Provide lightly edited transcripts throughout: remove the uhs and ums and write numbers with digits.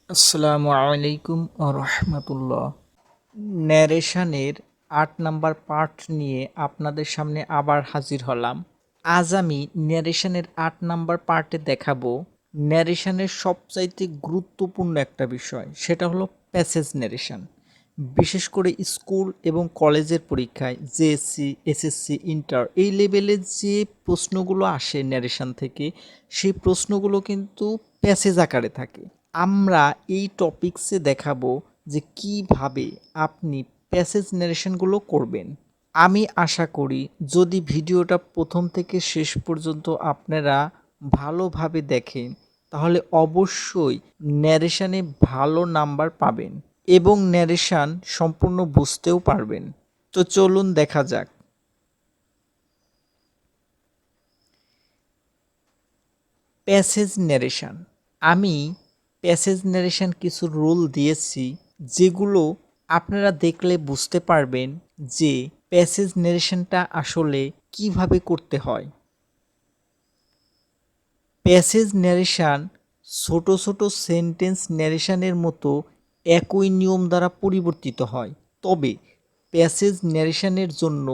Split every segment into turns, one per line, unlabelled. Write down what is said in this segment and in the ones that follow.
আসসালামু আলাইকুম রহমতুল্লাহ। ন্যারেশনের ৮ number part নিয়ে আপনাদের সামনে আবার হাজির হলাম। আজ আমি ন্যারেশনের ৮ নাম্বার পার্টে দেখাবো ন্যারেশনের সবচাইতে গুরুত্বপূর্ণ একটা বিষয়, সেটা হলো প্যাসেজ ন্যারেশন। বিশেষ করে স্কুল এবং কলেজের পরীক্ষায় জেএসসি, এসএসসি, ইন্টার এই লেভেলের যে প্রশ্নগুলো আসে ন্যারেশন থেকে, সেই প্রশ্নগুলো কিন্তু প্যাসেজ আকারে থাকে। আমরা এই টপিকসে দেখাবো যে কিভাবে আপনি প্যাসেজ ন্যারেশনগুলো করবেন। আমি আশা করি যদি ভিডিওটা প্রথম থেকে শেষ পর্যন্ত আপনারা ভালোভাবে দেখেন, তাহলে অবশ্যই ন্যারেশনে ভালো নাম্বার পাবেন এবং ন্যারেশন সম্পূর্ণ বুঝতেও পারবেন। তো চলুন দেখা যাক। Passage narration. আমি প্যাসেজ ন্যারেশন কিছু রুল দিয়েছি, যেগুলো আপনারা দেখলে বুঝতে পারবেন যে প্যাসেজ ন্যারেশনটা আসলে কিভাবে করতে হয়। প্যাসেজ ন্যারেশন ছোট ছোট সেন্টেন্স ন্যারেশনের মতো একই নিয়ম দ্বারা পরিবর্তিত হয়, তবে প্যাসেজ ন্যারেশনের জন্য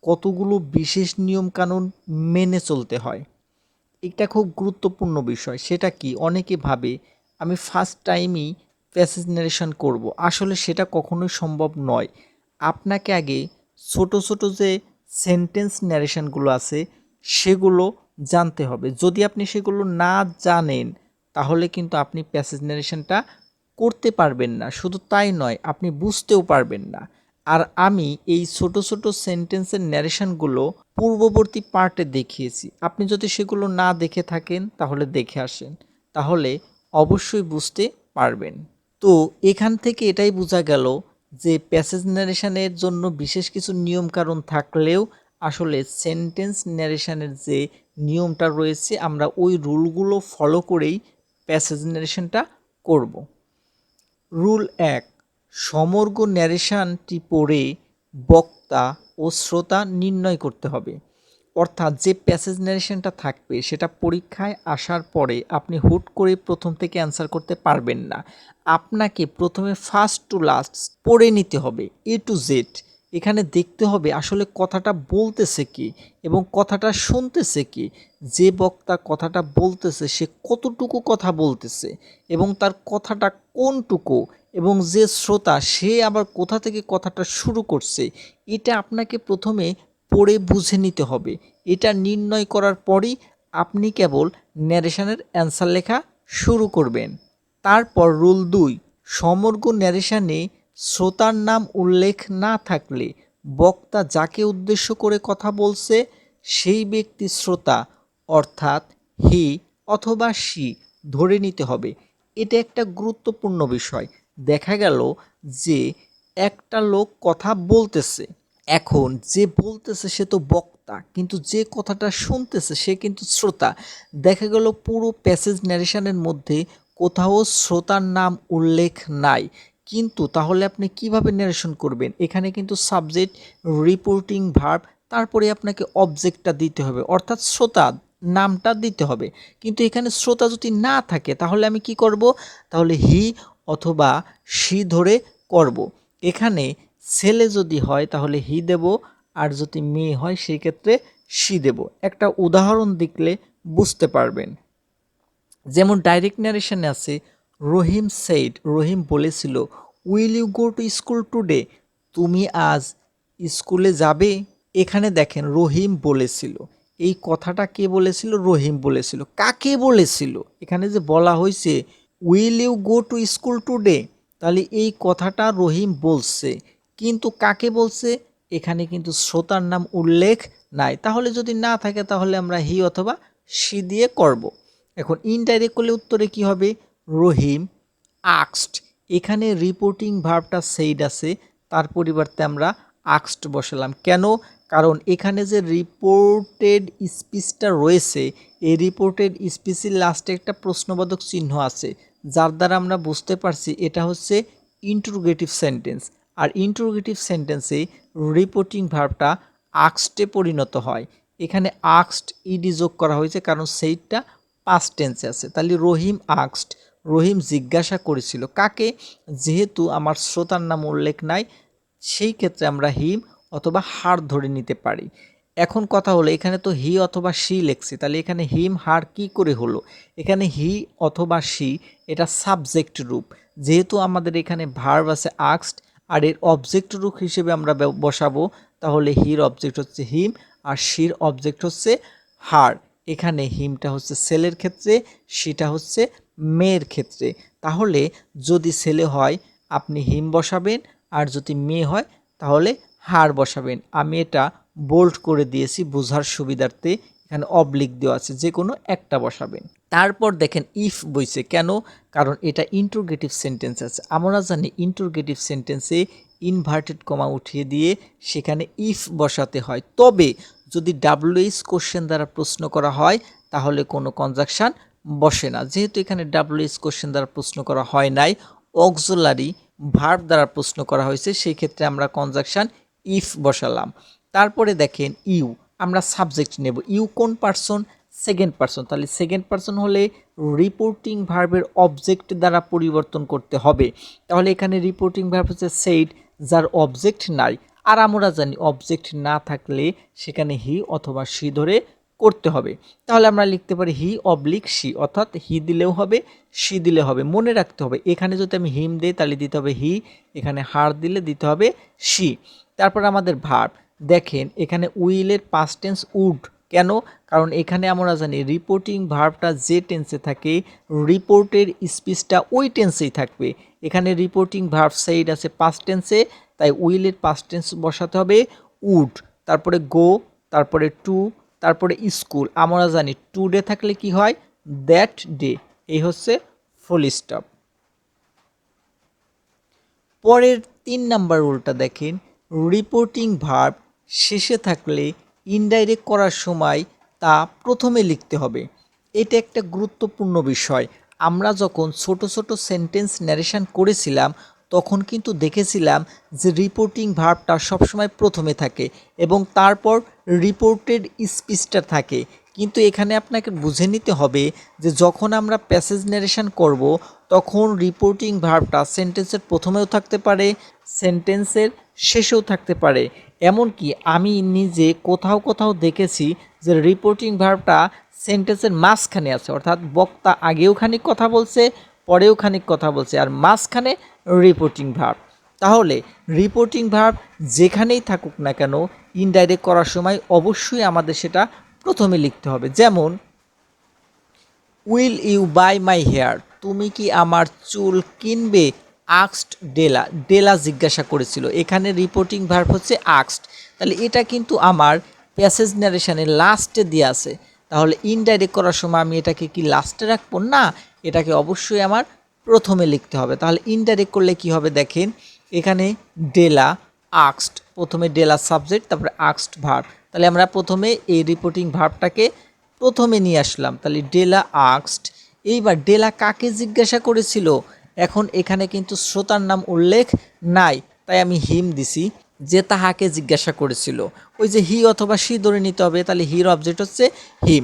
কতগুলো বিশেষ নিয়মকানুন মেনে চলতে হয়। এটা খুব গুরুত্বপূর্ণ বিষয়। সেটা কি? অনেকে ভাবে আমি ফার্স্ট টাইমই প্যাসেজ ন্যারেশন করব, আসলে সেটা কখনোই সম্ভব নয়। আপনাকে আগে ছোট ছোট যে সেন্টেন্স ন্যারেশনগুলো আছে সেগুলো জানতে হবে। যদি আপনি সেগুলো না জানেন, তাহলে কিন্তু আপনি প্যাসেজ ন্যারেশনটা করতে পারবেন না। শুধু তাই নয়, আপনি বুঝতেও পারবেন না। আর আমি এই ছোট ছোট সেন্টেন্সের ন্যারেশনগুলো পূর্ববর্তী পার্টে দেখিয়েছি। আপনি যদি সেগুলো না দেখে থাকেন তাহলে দেখে আসেন, তাহলে অবশ্যই বুঝতে পারবেন। তো এখান থেকে এটাই বোঝা গেল যে প্যাসেজ ন্যারেশনের জন্য বিশেষ কিছু নিয়মকানুন থাকলেও আসলে সেন্টেন্স ন্যারেশনের যে নিয়মটা রয়েছে, আমরা ওই রুলগুলো ফলো করেই প্যাসেজ ন্যারেশনটা করব। রুল ১, সমগ্র ন্যারেশনটি পড়ে বক্তা ও শ্রোতা নির্ণয় করতে হবে। অর্থাৎ যে প্যাসেজ ন্যারেশনটা থাকবে সেটা পরীক্ষায় আসার পরে আপনি হুট করে প্রথম থেকে অ্যান্সার করতে পারবেন না। আপনাকে প্রথমে ফার্স্ট টু লাস্ট পড়ে নিতে হবে, এ টু জেড। এখানে দেখতে হবে আসলে কথাটা বলতেছে কি এবং কথাটা শুনতেছে কি। যে বক্তা কথাটা বলতেছে সে কতটুকু কথা বলতেছে এবং তার কথাটা কোনটুকু, এবং যে শ্রোতা সে আবার কোথা থেকে কথাটা শুরু করছে, এটা আপনাকে প্রথমে পড়ে বুঝে নিতে হবে। এটা নির্ণয় করার পরই আপনি কেবল ন্যারেশনের অ্যান্সার লেখা শুরু করবেন। তারপর রুল ২, সমগ্র ন্যারেশনে শ্রোতার নাম উল্লেখ না থাকলে বক্তা যাকে উদ্দেশ্য করে কথা বলছে সেই ব্যক্তি শ্রোতা, অর্থাৎ হি অথবা সি ধরে নিতে হবে। এটা একটা গুরুত্বপূর্ণ বিষয়। দেখা গেল যে একটা লোক কথা বলতেছে, এখন যে বলতেছে সে তো বক্তা, কিন্তু যে কথাটা শুনতেছে সে কিন্তু শ্রোতা। দেখা গেল পুরো প্যাসেজ ন্যারেশনের মধ্যে কোথাও শ্রোতার নাম উল্লেখ নাই, কিন্তু তাহলে আপনি কিভাবে ন্যারেশন করবেন? এখানে কিন্তু সাবজেক্ট, রিপোর্টিং ভার্ব, তারপরে আপনাকে অবজেক্টটা দিতে হবে, অর্থাৎ শ্রোতা নামটা দিতে হবে। কিন্তু এখানে শ্রোতা যদি না থাকে তাহলে আমি কি করব? তাহলে হি অথবা সি ধরে করব। এখানে ছেলে যদি হয় তাহলে হি দেব, আর যদি মেয়ে হয় সেই ক্ষেত্রে সি দেব। একটা উদাহরণ দেখলে বুঝতে পারবেন। যেমন ডাইরেক্ট ন্যারেশনে আছে, রহিম সেইড, রহিম বলেছিল, will you go to school today, তুমি আজ স্কুলে যাবে? এখানে দেখেন রহিম বলেছিল, এই কথাটা কে বলেছিল? রহিম বলেছিল। কাকে বলেছিল? এখানে যে বলা হয়েছে will you go to school today, তাহলে এই কথাটা রহিম বলছে, কিন্তু কাকে বলছে? এখানে কিন্তু শ্রোতার নাম উল্লেখ নাই। তাহলে যদি না থাকে তাহলে আমরা হি অথবা সি দিয়ে করব। এখন ইনডাইরেক্ট করলে উত্তরে কি হবে? রহিম আক্সড, এখানে রিপোর্টিং ভার্বটা সেইড আছে, তার পরিবর্তে আমরা আক্সড বসালাম। কেন? কারণ এখানে যে রিপোর্টেড স্পিচটা রয়েছে, এই রিপোর্টেড স্পিচের লাস্টে একটা প্রশ্নবোধক চিহ্ন আছে, যার দ্বারা আমরা বুঝতে পারছি এটা হচ্ছে ইন্টারোগেটিভ সেন্টেন্স। আর ইন্টারোগেটিভ সেন্টেন্সে রিপোর্টিং ভার্বটা আক্সডে পরিণত হয়। এখানে আক্সড ইডি যোগ করা হয়েছে কারণ সেইটা পাস্ট টেন্সে আছে। তাহলে রহিম আক্সড, রহিম জিজ্ঞাসা করেছিল কাকে, যেহেতু আমার শ্রোতার নাম উল্লেখ নাই সেই ক্ষেত্রে আমরা হিম অথবা হার ধরে নিতে পারি। এখন কথা হলো এখানে তো হি অথবা সি লেখছি, তাহলে এখানে হিম হার কি করে হলো? এখানে হি অথবা সি এটা সাবজেক্ট রূপ, যেহেতু আমাদের এখানে ভার্ব আছে আস্কড আর এর অবজেক্ট রূপ হিসেবে আমরা বসাবো, তাহলে হির অবজেক্ট হচ্ছে হিম আর শির অবজেক্ট হচ্ছে হার। এখানে হিমটা হচ্ছে ছেলের ক্ষেত্রে, সেটা হচ্ছে মেয়ের ক্ষেত্রে। তাহলে যদি ছেলে হয় আপনি হিম বসাবেন, আর যদি মেয়ে হয় তাহলে হার বসাবেন। আমি এটা বোল্ড করে দিয়েছি বোঝার সুবিধার্থে, এখানে অবলিক দেওয়া আছে, যে কোনো একটা বসাবেন। তারপর দেখেন ইফ বইছে কেন, কারণ এটা ইন্টারোগেটিভ সেন্টেন্স আছে। আমরা জানি ইন্টারোগেটিভ সেন্টেন্সে ইনভার্টেড কমা উঠিয়ে দিয়ে সেখানে ইফ বসাতে হয়। তবে যদি ডাব্লিউএইচ কোশ্চেন দ্বারা প্রশ্ন করা হয় তাহলে কোনো কনজাকশান বসে না। যেহেতু এখানে ডাব্লিউএইচ কোশ্চেন দ্বারা প্রশ্ন করা হয় নাই, অক্সিলারি ভার্ব দ্বারা প্রশ্ন করা হয়েছে, সেই ক্ষেত্রে আমরা কনজাকশান ইফ বসালাম। তারপরে দেখেন ইউ, আমরা সাবজেক্ট নেব। ইউ কোন পার্সন? Second person. তাহলে সেকেন্ড পার্সন হলে রিপোর্টিং ভার্বের অবজেক্ট দ্বারা পরিবর্তন করতে হবে। তাহলে এখানে রিপোর্টিং ভার্ব হচ্ছে সেইড, যার অবজেক্ট নাই। আর আমরা জানি অবজেক্ট না থাকলে সেখানে হি অথবা সি ধরে করতে হবে। তাহলে আমরা লিখতে পারি হি অবলিক সি, অর্থাৎ হি দিলেও হবে সি দিলে হবে। মনে রাখতে হবে এখানে যদি আমি হিম দিই তাহলে দিতে হবে হি, এখানে হার দিলে দিতে হবে সি। তারপর আমাদের ভার্ব দেখেন এখানে উইলের পাস্ট টেন্স উড। কেন? কারণ এখানে আমরা জানি রিপোর্টিং ভার্বটা যে টেন্সে থাকে রিপোর্টের স্পিচটা ওই টেন্সেই থাকবে। এখানে রিপোর্টিং ভার্ব সেইড আছে পাস্ট টেন্সে, তাই উইলের পাস্ট টেন্স বসাতে হবে উড। তারপরে গো, তারপরে টু, তারপরে স্কুল। আমরা জানি টুডে থাকলে কি হয়? That day. এই হচ্ছে ফুল স্টপ। পরের 3 নাম্বার রুলটা দেখেন, রিপোর্টিং ভার্ব শেষে থাকলে ইনডাইরেক্ট করার সময় তা প্রথমে লিখতে হবে। এটা একটা গুরুত্বপূর্ণ বিষয়। আমরা যখন ছোট ছোট সেন্টেন্স ন্যারেশন করেছিলাম তখন কিন্তু দেখেছিলাম যে রিপোর্টিং ভার্বটা সবসময় প্রথমে থাকে এবং তারপর রিপোর্টেড স্পিচটা থাকে। কিন্তু এখানে আপনাকে বুঝে নিতে হবে যে যখন আমরা প্যাসেজ ন্যারেশন করব তখন রিপোর্টিং ভার্বটা সেন্টেন্সের প্রথমেও থাকতে পারে, সেন্টেন্সের শেষেও থাকতে পারে। এমনকি আমি নিজে কোথাও কোথাও দেখেছি যে রিপোর্টিং ভার্বটা সেন্টেন্সের মাঝখানে আছে, অর্থাৎ বক্তা আগেও খানিক কথা বলছে, পরেও খানিক কথা বলছে, আর মাঝখানে রিপোর্টিং ভার্ব। তাহলে রিপোর্টিং ভার্ব যেখানেই থাকুক না কেন ইনডাইরেক্ট করার সময় অবশ্যই আমাদের সেটা প্রথমে লিখতে হবে। যেমন will you buy my hair, তুমি কি আমার চুল কিনবে? আক্সড ডেলা, ডেলা জিজ্ঞাসা করেছিল। এখানে রিপোর্টিং ভার্ব হচ্ছে আক্সড। তাহলে এটা কিন্তু আমার প্যাসেজ ন্যারেশনের লাস্টে দিয়ে আছে। তাহলে ইনডাইরেক্ট করার সময় আমি এটাকে কি লাস্টে রাখবো? না, এটাকে অবশ্যই আমার প্রথমে লিখতে হবে। তাহলে ইনডাইরেক্ট করলে কি হবে দেখেন, এখানে ডেলা আক্সড, প্রথমে ডেলা সাবজেক্ট তারপরে আক্সড ভার্ব। তাহলে আমরা প্রথমে এই রিপোর্টিং ভার্বটাকে প্রথমে নিয়ে আসলাম। তাহলে ডেলা আক্সড। এইবার ডেলা কাকে জিজ্ঞাসা করেছিল? এখন এখানে কিন্তু শ্রোতার নাম উল্লেখ নাই, তাই আমি হিম দিছি, যে তাহাকে জিজ্ঞাসা করেছিল। ওই যে হি অথবা সি ধরে নিতে হবে, তাহলে হির অবজেক্ট হচ্ছে হিম।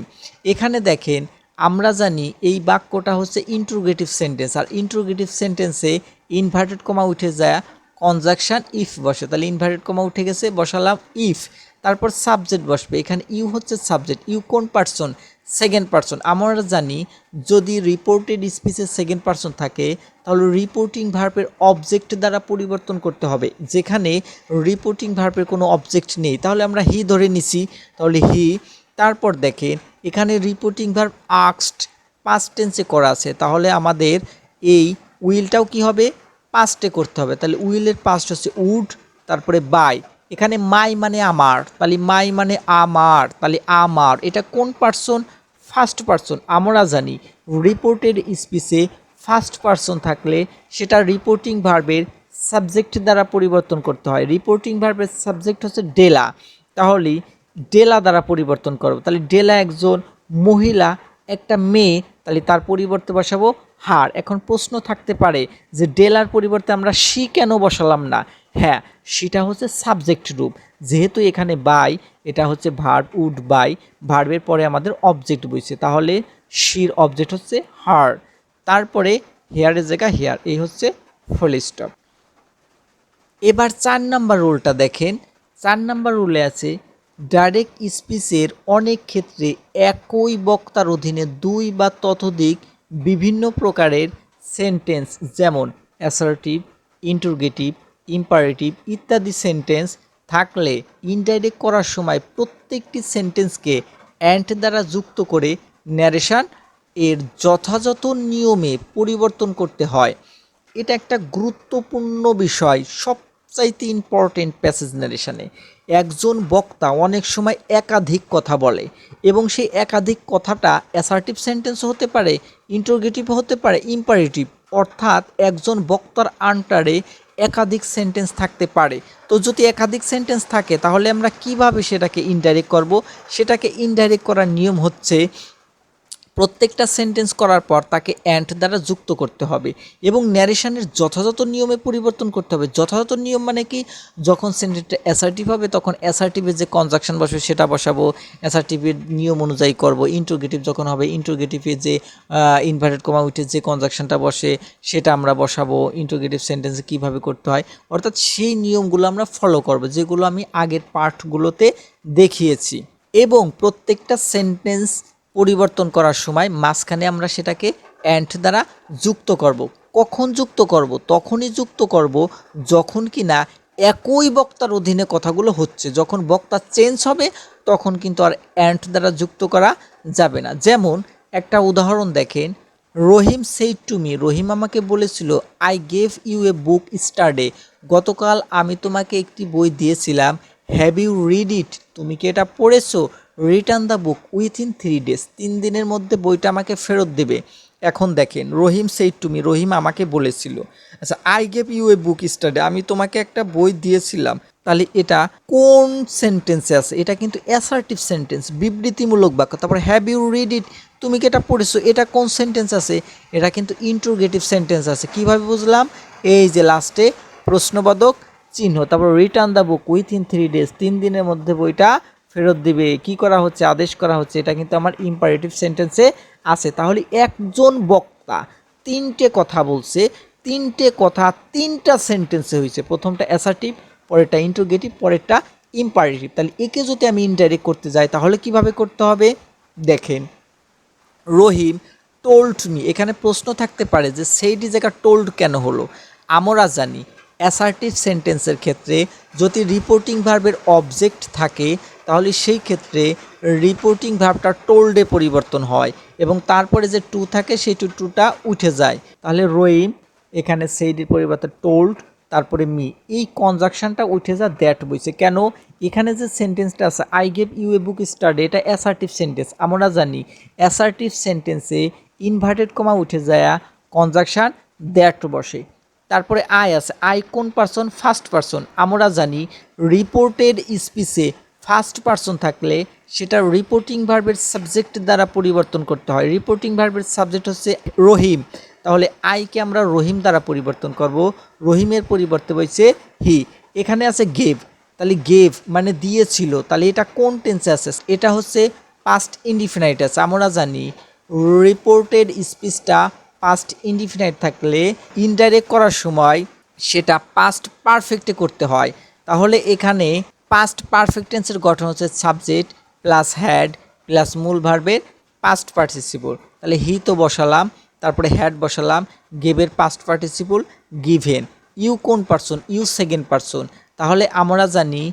এখানে দেখেন আমরা জানি এই বাক্যটা হচ্ছে ইন্টারোগেটিভ সেন্টেন্স, আর ইন্টারোগেটিভ সেন্টেন্সে ইনভার্টেড কমা উঠে যায় কনজাকশান ইফ বসে। তাহলে ইনভার্টেড কমা উঠে গেছে, বসালাম ইফ। তারপর সাবজেক্ট বসবে, এখানে ইউ হচ্ছে সাবজেক্ট। ইউ কোন পার্সন? Second person. আমরা জানি যদি রিপোর্টেড স্পিচে সেকেন্ড পার্সন থাকে তাহলে রিপোর্টিং ভার্বের অবজেক্ট দ্বারা পরিবর্তন করতে হবে। যেখানে রিপোর্টিং ভার্বের কোনো অবজেক্ট নেই তাহলে আমরা হি ধরে নিছি, তাহলে হি। তারপর দেখেন এখানে রিপোর্টিং ভার্ব আক্সড পাস্ট টেন্সে করা আছে, তাহলে আমাদের এই উইলটাও কি হবে? পাস্টে করতে হবে। তাহলে উইলের পাস্ট হচ্ছে উড, তারপরে বাই। এখানে মাই মানে আমার, তাহলে মাই মানে আমার, তাহলে আমার। এটা কোন পার্সন? First person. আমরা জানি রিপোর্টেড স্পিচে ফার্স্ট পার্সন থাকলে সেটা রিপোর্টিং ভার্বের সাবজেক্ট দ্বারা পরিবর্তন করতে হয়। রিপোর্টিং ভার্বের সাবজেক্ট হচ্ছে ডেলা, তাহলে ডেলা দ্বারা পরিবর্তন করব। তাহলে ডেলা একজন মহিলা, একটা মেয়ে, তাহলে তার পরিবর্তে বসাবো হার। এখন প্রশ্ন থাকতে পারে যে ডেলার পরিবর্তে আমরা সি কেন বসালাম না? হ্যাঁ, সেটা হচ্ছে সাবজেক্ট রূপ, যেহেতু এখানে বাই, এটা হচ্ছে ভার্ব উড বাই, ভার্বের পরে আমাদের অবজেক্ট বইছে, তাহলে শির অবজেক্ট হচ্ছে হার। তারপরে হেয়ারের জায়গা হেয়ার, এই হচ্ছে ফুল স্টপ। এবার 4 নাম্বার রুলটা দেখেন। 4 নাম্বার রুলে আছে ডাইরেক্ট স্পিচের অনেক ক্ষেত্রে একই বক্তার অধীনে 2 বা ততোধিক বিভিন্ন প্রকারের সেন্টেন্স যেমন অ্যাসার্টিভ, ইন্টারোগেটিভ, ইম্পারেটিভ ইত্যাদি সেন্টেন্স থাকলে ইনডাইরেক্ট করার সময় প্রত্যেকটি সেন্টেন্সকে অ্যান্ড দ্বারা যুক্ত করে ন্যারেশন এর যথাযথ নিয়মে পরিবর্তন করতে হয়। এটা একটা গুরুত্বপূর্ণ বিষয়, সবচাইতে ইম্পর্টেন্ট প্যাসেজ ন্যারেশনে। একজন বক্তা অনেক সময় একাধিক কথা বলে এবং সেই একাধিক কথাটা অ্যাসার্টিভ সেন্টেন্সও হতে পারে, ইন্টারোগেটিভ হতে পারে, ইম্পারেটিভ, অর্থাৎ একজন বক্তার আন্ডারে একাধিক সেন্টেন্স থাকতে পারে। তো যদি একাধিক সেন্টেন্স থাকে তাহলে আমরা কিভাবে সেটাকে ইনডাইরেক্ট করব? সেটাকে ইনডাইরেক্ট করার নিয়ম হচ্ছে প্রত্যেকটা সেন্টেন্স করার পর তাকে অ্যান্ড দ্বারা যুক্ত করতে হবে এবং ন্যারেশনের যথাযথ নিয়মে পরিবর্তন করতে হবে। যথাযথ নিয়ম মানে কি? যখন সেন্টেন্সটা অ্যাসার্টিভ হবে তখন অ্যাসার্টিভের যে কনজাকশন বসবে সেটা বসাবো, অ্যাসার্টিভের নিয়ম অনুযায়ী করব। ইন্টারোগেটিভ যখন হবে ইন্টারোগেটিভে যে ইনভার্টেড কমা উইথের যে কনজাকশনটা বসে সেটা আমরা বসাবো। ইন্টারোগেটিভ সেন্টেন্সে কীভাবে করতে হয়, অর্থাৎ সেই নিয়মগুলো আমরা ফলো করব যেগুলো আমি আগের পার্টগুলোতে দেখিয়েছি। এবং প্রত্যেকটা সেন্টেন্স পরিবর্তন করার সময় মাঝখানে আমরা সেটাকে অ্যান্ড দ্বারা যুক্ত করব। কখন যুক্ত করব? তখনই যুক্ত করব যখন কি না একই বক্তার অধীনে কথাগুলো হচ্ছে। যখন বক্তা চেঞ্জ হবে তখন কিন্তু আর অ্যান্ড দ্বারা যুক্ত করা যাবে না। যেমন একটা উদাহরণ দেখেন, Rahim said to me, Rahim আমাকে বলেছিল, I gave you a book yesterday, গতকাল আমি তোমাকে একটি বই দিয়েছিলাম। হ্যাভ ইউ রিড ইট, তুমি কি এটা পড়েছো? Return the book within 3 days, 3 দিনের মধ্যে বইটা আমাকে ফেরত দেবে। এখন দেখেন, Rahim said to me, Rahim আমাকে বলেছিল। আচ্ছা, I gave you a book yesterday, আমি তোমাকে একটা বই দিয়েছিলাম। তাহলে এটা কোন সেন্টেন্সে আছে? এটা কিন্তু অ্যাসার্টিভ সেন্টেন্স, বিবৃতিমূলক বাক্য। তারপর হ্যাভ ইউ রিড ইট, তুমি কি এটা পড়েছো? এটা কোন সেন্টেন্স আছে? এটা কিন্তু ইন্টারোগেটিভ সেন্টেন্স আছে। কিভাবে বুঝলাম? এই যে লাস্টে প্রশ্নবোধক চিহ্ন, তারপর return the book within 3 days, 3 দিনের মধ্যে বইটা ফেরত দিবে। কি করা হচ্ছে? আদেশ করা হচ্ছে। এটা কিন্তু আমার ইম্পারেটিভ সেন্টেন্সে আছে। তাহলে একজন বক্তা 3টে কথা বলছে, 3টে কথা 3টা সেন্টেন্সে হয়েছে। প্রথমটা অ্যাসার্টিভ, পরেরটা ইন্টারোগেটিভ, পরেরটা ইম্পারেটিভ। তাহলে একে যদি আমি ইনডাইরেক্ট করতে যাই তাহলে কিভাবে করতে হবে? দেখেন, রহিম টোল্ড মি, এখানে প্রশ্ন থাকতে পারে যে সেইটি জায়গা টোল্ড কেন হলো? আমরা জানি অ্যাসার্টিভ সেন্টেন্সের ক্ষেত্রে যদি রিপোর্টিং ভার্বের অবজেক্ট থাকে তাহলে সেই ক্ষেত্রে রিপোর্টিং ভার্বটা টোল্ডে পরিবর্তন হয় এবং তারপরে যে টু থাকে সেই টুটা উঠে যায়। তাহলে রহিম এখানে সেইটির পরিবর্তে টোল্ড, তারপরে মি, এই কনজাকশনটা উঠে যা দ্যাট বইছে। কেন? এখানে যে সেন্টেন্সটা আছে I gave you a book yesterday, এটা অ্যাসার্টিভ সেন্টেন্স। আমরা জানি অ্যাসার্টিভ সেন্টেন্সে ইনভার্টেড কমা উঠে যায়, কনজাকশন দ্যাট বসে। তারপরে আই আছে, আই কোন পারসন? First person. আমরা জানি রিপোর্টেড স্পিচে ফার্স্ট পারসন থাকলে সেটা রিপোর্টিং ভার্বের সাবজেক্ট দ্বারা পরিবর্তন করতে হয়। রিপোর্টিং ভার্বের সাবজেক্ট হচ্ছে রহিম, তাহলে আইকে আমরা রহিম দ্বারা পরিবর্তন করব। রহিমের পরিবর্তে বলছে হি। এখানে আছে গেভ, তাহলে গেভ মানে দিয়েছিল, তাহলে এটা কোন টেন্সে আছে? এটা হচ্ছে পাস্ট ইনডিফিনাইট আছে। আমরা জানি রিপোর্টেড স্পিচটা পাস্ট ইনডিফিনাইট থাকলে ইনডাইরেক্ট করার সময় সেটা পাস্ট পারফেক্টে করতে হয়। তাহলে এখানে পাস্ট পারফেক্ট টেন্সের গঠন হচ্ছে সাবজেক্ট প্লাস হ্যাড প্লাস মূল ভার্বের পাস্ট পার্টিসিপল। তাহলে হি তো বসালাম, তারপরে হ্যাড বসালাম, গেভের পাস্ট পার্টিসিপল গিভেন। ইউ কোন পারসন? You second person. তাহলে আমরা জানি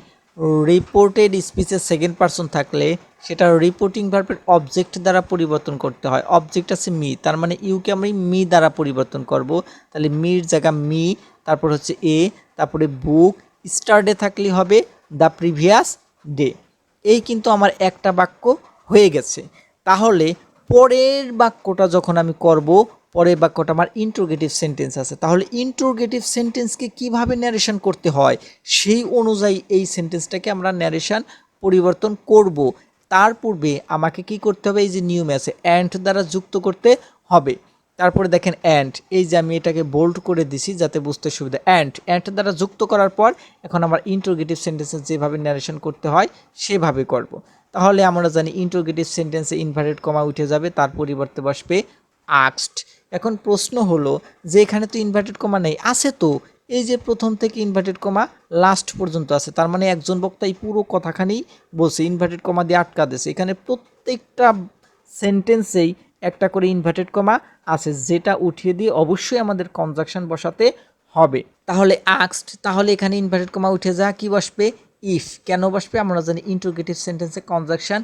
রিপোর্টেড স্পিচের সেকেন্ড পারসন থাকলে সেটা রিপোর্টিং ভার্বের অবজেক্ট দ্বারা পরিবর্তন করতে হয়। অবজেক্ট আছে মি, তার মানে ইউকে আমি মি দ্বারা পরিবর্তন করব। তাহলে মির জায়গা মি, তারপর হচ্ছে এ, তারপরে বুক, স্টারডে থাকলে হবে দ্য প্রিভিয়াস ডে। এই কিন্তু আমার একটা বাক্য হয়ে গেছে। তাহলে পরের বাক্যটা যখন আমি করব, পরের বাক্যটা আমার ইন্টারোগেটিভ সেন্টেন্স আছে। তাহলে ইন্টারোগেটিভ সেন্টেন্সকে কিভাবে ন্যারেশন করতে হয় সেই অনুযায়ী এই সেন্টেন্সটাকে আমরা ন্যারেশন পরিবর্তন করব। তার পূর্বে আমাকে কি করতে হবে? এই যে নিয়মে আছে অ্যান্ড দ্বারা যুক্ত করতে হবে। তারপরে দেখেন অ্যান্ড, এই যে আমি এটাকে বোল্ড করে দিছি যাতে বুঝতে সুবিধা। অ্যান্ড দ্বারা যুক্ত করার পর এখন আমার ইন্টারোগেটিভ সেন্টেন্সে যেভাবে ন্যারেশন করতে হয় সেভাবে করব। তাহলে আমরা জানি ইন্টারোগেটিভ সেন্টেন্সে ইনভার্টেড কমা উঠে যাবে, তার পরিবর্তে বসবে আস্কড। এখন প্রশ্ন হলো যে এখানে তো ইনভার্টেড কমা নেই, আছে তো, এই যে প্রথম থেকে ইনভার্টেড কমা লাস্ট পর্যন্ত আছে, তার মানে একজন বক্তা এই পুরো কথাখানি বলছে, ইনভার্টেড কমা দিয়ে আটকা দিয়েছে। এখানে প্রত্যেকটা সেন্টেন্সেই একটা করে ইনভার্টেড কমা আছে, যেটা উঠিয়ে দিয়ে অবশ্যই আমাদের কনজাংশন বসাতে হবে। তাহলে আক্সড, তাহলে এখানে ইনভার্টেড কমা উঠে যা, কি বসবে? ইফ। কেন বসবে? আমরা জানি ইন্টারোগেটিভ সেন্টেন্সে কনজাংশন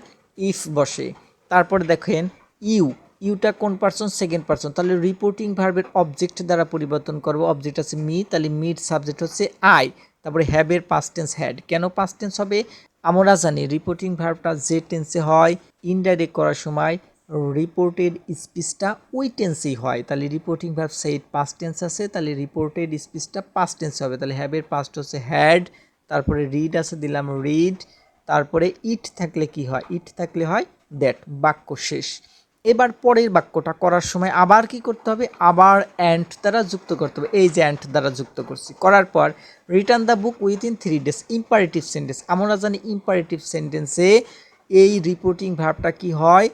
ইফ বসে। তারপরে দেখেন ইউ, ইউটা কোন পারসন? সেকেন্ড পারসন, তাহলে রিপোর্টিং ভার্বের অবজেক্ট দ্বারা পরিবর্তন করব। অবজেক্ট আছে মি, তাহলে মির সাবজেক্ট হচ্ছে আই। তারপরে হ্যাবের পাস্ট টেন্স হ্যাড। কেন পাস্ট টেন্স হবে? আমরা জানি রিপোর্টিং ভার্বটা যে টেন্সে হয়, ইনডাইরেক্ট করার সময় রিপোর্টেড স্পিচটা ওই টেন্সেই হয়। তাহলে reporting verb said past tense আছে, তাহলে রিপোর্টেড স্পিচটা পাস্ট টেন্স হবে। তাহলে হ্যাবের পাস্ট হচ্ছে হ্যাড, তারপরে রিড আছে দিলাম রিড, তারপরে ইট থাকলে কি হয়? ইট থাকলে হয় দ্যাট। বাক্য শেষ। এবার পরের বাক্যটা করার সময় আবার কি করতে হবে? আবার অ্যান্ড দ্বারা যুক্ত করতে হবে। এই যে অ্যান্ড দ্বারা যুক্ত করছি, করার পর return the book within 3 days। Imperative sentence, আমরা জানি ইম্পারেটিভ সেন্টেন্সে এই রিপোর্টিং ভার্বটা কি হয়?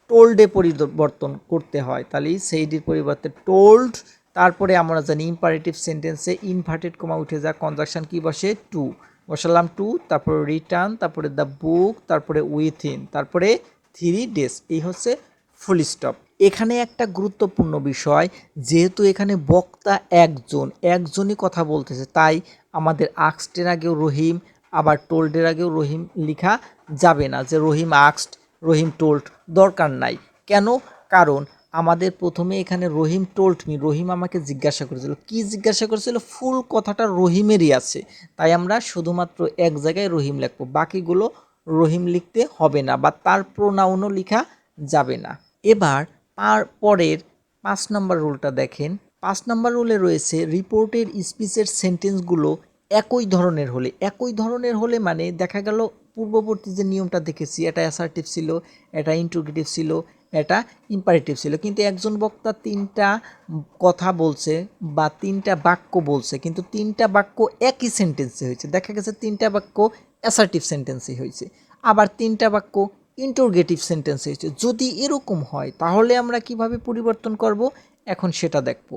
টোল্ডে পরিবর্তন করতে হয়। তাহলে সেইডির পরিবর্তে টোল্ড। তারপরে আমরা জানি ইম্পারেটিভ সেন্টেন্সে ইনভার্টেড কমা উঠে যা, কনজাংশন কি বসে? টু। বসালাম টু, তারপরে রিটার্ন, তারপরে দ্য বুক, তারপরে উইথিন, তারপরে 3 days। এই হচ্ছে ফুল স্টপ। এখানে একটা গুরুত্বপূর্ণ বিষয়, যেহেতু এখানে বক্তা একজনই কথা বলতেছে, তাই আমাদের আক্সডের আগেও রহিম, আবার টোল্ডের আগেও রহিম লেখা যাবে না, যে রহিম আক্সড, রহিম টোল্ড, দরকার নাই। কেন? কারণ আমাদের প্রথমে এখানে রহিম টোল্ড মি, রহিম আমাকে জিজ্ঞাসা করেছিল। কি জিজ্ঞাসা করেছিল? ফুল কথাটা রহিমেরই আছে, তাই আমরা শুধুমাত্র এক জায়গায় রহিম লিখবো, বাকিগুলো রহিম লিখতে হবে না, বা তার প্রোনাউনও লেখা যাবে না। এবার পরের 5 নম্বর রুলটা দেখেন। 5 নম্বর রুলে রয়েছে রিপোর্টের স্পিচের সেন্টেন্সগুলো একই ধরনের হলে মানে দেখা গেল পূর্ববর্তী যে নিয়মটা দেখেছি, এটা অ্যাসার্টিভ ছিল, এটা ইন্টারোগেটিভ ছিল, এটা ইম্পারেটিভ ছিল, কিন্তু একজন বক্তা 3টা কথা বলছে বা 3টা বাক্য বলছে, কিন্তু 3টা বাক্য একই সেন্টেন্সে হয়েছে। দেখা গেছে 3টা বাক্য অ্যাসার্টিভ সেন্টেন্সে হয়েছে, আবার 3টা বাক্য ইন্টারোগেটিভ সেন্টেন্সে হয়েছে। যদি এরকম হয় তাহলে আমরা কিভাবে পরিবর্তন করব, এখন সেটা দেখব।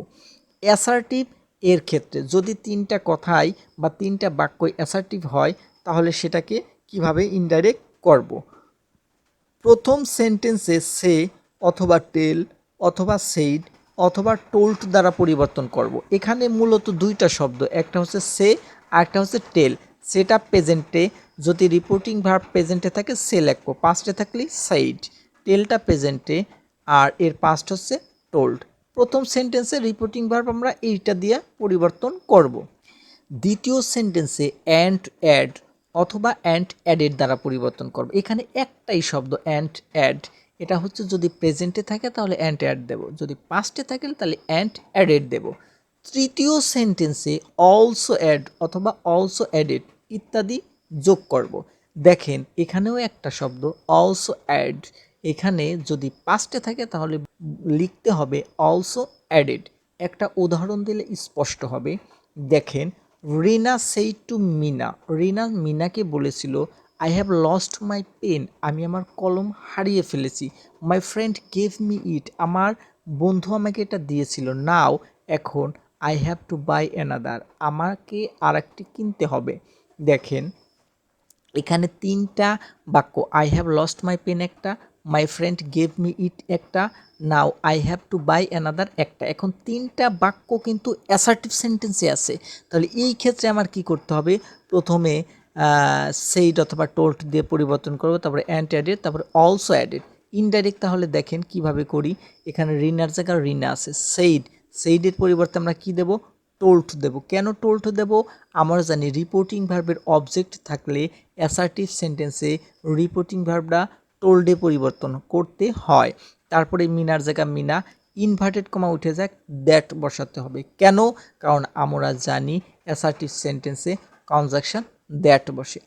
অ্যাসার্টিভ এর ক্ষেত্রে যদি 3টা কথাই বা 3টা বাক্যই অ্যাসার্টিভ হয়, তাহলে সেটাকে কিভাবে ইনডাইরেক্ট করব। প্রথম সেন্টেন্সে সে অথবা টেল অথবা সেইড অথবা টোল্ড দ্বারা পরিবর্তন করব। এখানে মূলত 2টা শব্দ, একটা হচ্ছে সে আর একটা হচ্ছে টেল। সেটা প্রেজেন্টে, যদি রিপোর্টিং ভার্ব প্রেজেন্টে থাকে সে লিখবো, পাস্টে থাকলে সেইড। টেলটা প্রেজেন্টে আর এর পাস্ট হচ্ছে টোল্ড। প্রথম সেন্টেন্সে রিপোর্টিং ভার্ব আমরা এইটা দিয়ে পরিবর্তন করব। দ্বিতীয় সেন্টেন্সে অ্যান্ড অ্যাড অথবা অ্যান্ড অ্যাডের দ্বারা পরিবর্তন করব। এখানে একটাই শব্দ অ্যান্ড অ্যাড, এটা হচ্ছে যদি প্রেজেন্টে থাকে তাহলে অ্যান্ড অ্যাড দেব, যদি পাস্টে থাকে তাহলে অ্যান্ড অ্যাডেড দেব। তৃতীয় সেন্টেন্সে অলসো অ্যাড অথবা অলসো অ্যাডেড ইত্যাদি যোগ করব। দেখেন এখানেও একটা শব্দ অলসো অ্যাড, এখানে যদি পাস্টে থাকে তাহলে লিখতে হবে অলসো অ্যাডেড। একটা উদাহরণ দিলে স্পষ্ট হবে। দেখেন, রিনা সেই টু মিনা, রিনা মিনাকে বলেছিল I have lost my pen, আমি আমার কলম হারিয়ে ফেলেছি। My friend gave me it, আমার বন্ধু আমাকে এটা দিয়েছিল। নাও, এখন I have to buy another, আমাকে আর একটি কিনতে হবে। দেখেন এখানে 3টা বাক্য, I have lost my pen একটা, my friend gave me it একটা, now I have to buy another একটা। এখন 3টা বাক্য কিন্তু অ্যাসার্টিভ সেন্টেন্সে আছে, তাহলে এই ক্ষেত্রে আমার কি করতে হবে? প্রথমে সেইড অথবা টোল্ড দিয়ে পরিবর্তন করব, তারপরে অ্যান্ড অ্যাডেড, তারপরে অলসো অ্যাডেড। ইনডাইরেক্ট তাহলে দেখেন কিভাবে করি। এখানে রিনার জায়গায় রিনা আছে, সেইডের পরিবর্তে আমরা কি দেব? টোল্ড দেব। কেন টোল্ড দেব? আমরা জানি রিপোর্টিং ভার্বের অবজেক্ট থাকলে অ্যাসার্টিভ সেন্টেন্সে রিপোর্টিং ভার্বটা টোল্ডে পরিবর্তন করতে হয়। তারপরে মিনার জায়গা মিনা, ইনভার্টেড কমা উঠে যাক, দ্যাট বসাতে হবে। কেন? কারণ আমরা জানি অ্যাসার্টিভ সেন্টেন্সে কনজাংশন দ্যাট বসে।